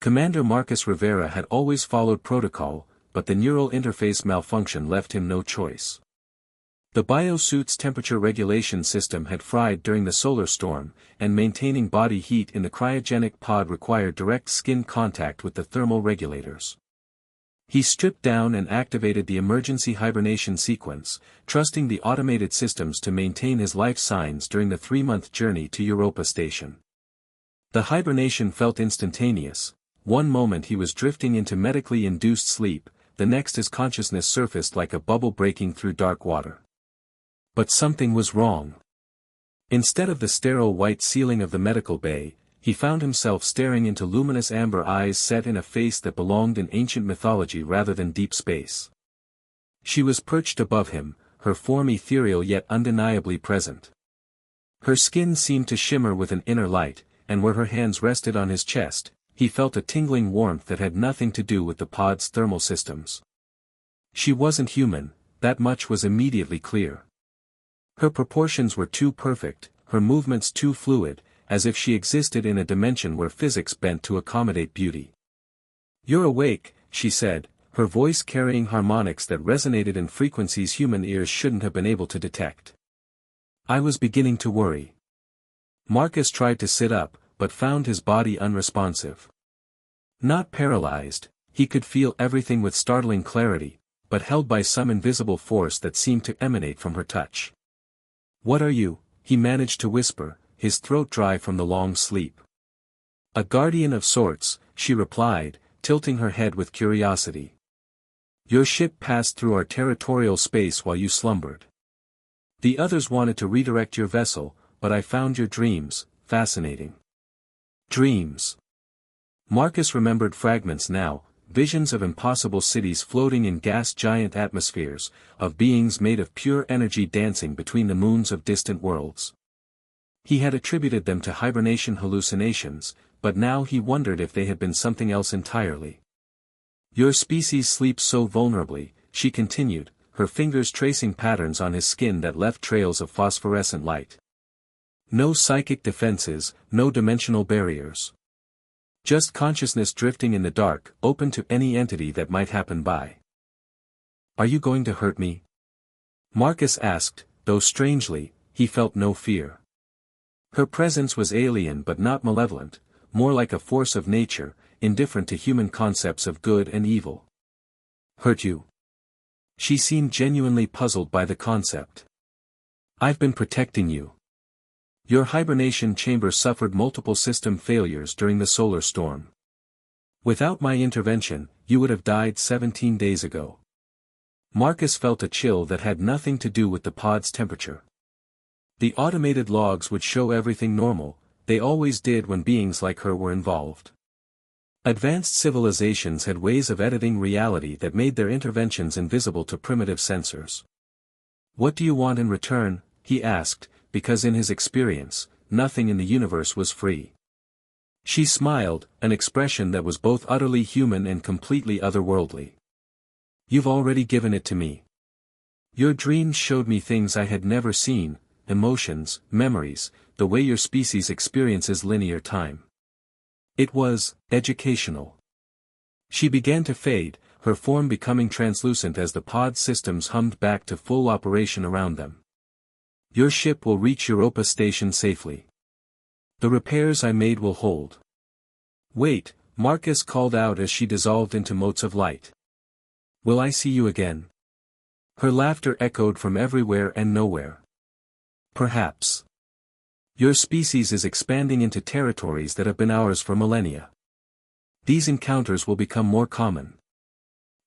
Commander Marcus Rivera had always followed protocol, but the neural interface malfunction left him no choice. The biosuit's temperature regulation system had fried during the solar storm, and maintaining body heat in the cryogenic pod required direct skin contact with the thermal regulators. He stripped down and activated the emergency hibernation sequence, trusting the automated systems to maintain his life signs during the 3-month journey to Europa Station. The hibernation felt instantaneous. One moment he was drifting into medically induced sleep, the next his consciousness surfaced like a bubble breaking through dark water. But something was wrong. Instead of the sterile white ceiling of the medical bay, he found himself staring into luminous amber eyes set in a face that belonged in ancient mythology rather than deep space. She was perched above him, her form ethereal yet undeniably present. Her skin seemed to shimmer with an inner light, and where her hands rested on his chest, he felt a tingling warmth that had nothing to do with the pod's thermal systems. She wasn't human, that much was immediately clear. Her proportions were too perfect, her movements too fluid, as if she existed in a dimension where physics bent to accommodate beauty. "You're awake," she said, her voice carrying harmonics that resonated in frequencies human ears shouldn't have been able to detect. I was beginning to worry. Marcus tried to sit up, but found his body unresponsive. Not paralyzed, he could feel everything with startling clarity, but held by some invisible force that seemed to emanate from her touch. "What are you?" he managed to whisper, his throat dry from the long sleep. "A guardian of sorts," she replied, tilting her head with curiosity. "Your ship passed through our territorial space while you slumbered. The others wanted to redirect your vessel, but I found your dreams fascinating." Dreams. Marcus remembered fragments now, visions of impossible cities floating in gas-giant atmospheres, of beings made of pure energy dancing between the moons of distant worlds. He had attributed them to hibernation hallucinations, but now he wondered if they had been something else entirely. "Your species sleeps so vulnerably," she continued, her fingers tracing patterns on his skin that left trails of phosphorescent light. "No psychic defenses, no dimensional barriers. Just consciousness drifting in the dark, open to any entity that might happen by." "Are you going to hurt me?" Marcus asked, though strangely, he felt no fear. Her presence was alien but not malevolent, more like a force of nature, indifferent to human concepts of good and evil. "Hurt you?" She seemed genuinely puzzled by the concept. "I've been protecting you. Your hibernation chamber suffered multiple system failures during the solar storm. Without my intervention, you would have died 17 days ago." Marcus felt a chill that had nothing to do with the pod's temperature. The automated logs would show everything normal, they always did when beings like her were involved. Advanced civilizations had ways of editing reality that made their interventions invisible to primitive sensors. "What do you want in return?" he asked, because in his experience, nothing in the universe was free. She smiled, an expression that was both utterly human and completely otherworldly. "You've already given it to me. Your dreams showed me things I had never seen, emotions, memories, the way your species experiences linear time. It was educational." She began to fade, her form becoming translucent as the pod systems hummed back to full operation around them. "Your ship will reach Europa Station safely. The repairs I made will hold." "Wait," Marcus called out as she dissolved into motes of light. "Will I see you again?" Her laughter echoed from everywhere and nowhere. "Perhaps. Your species is expanding into territories that have been ours for millennia. These encounters will become more common."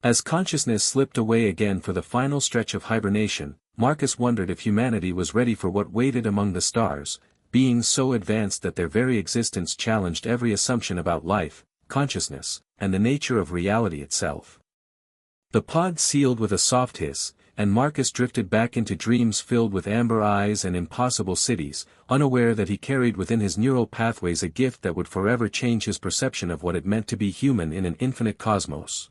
As consciousness slipped away again for the final stretch of hibernation, Marcus wondered if humanity was ready for what waited among the stars, beings so advanced that their very existence challenged every assumption about life, consciousness, and the nature of reality itself. The pod sealed with a soft hiss, and Marcus drifted back into dreams filled with amber eyes and impossible cities, unaware that he carried within his neural pathways a gift that would forever change his perception of what it meant to be human in an infinite cosmos.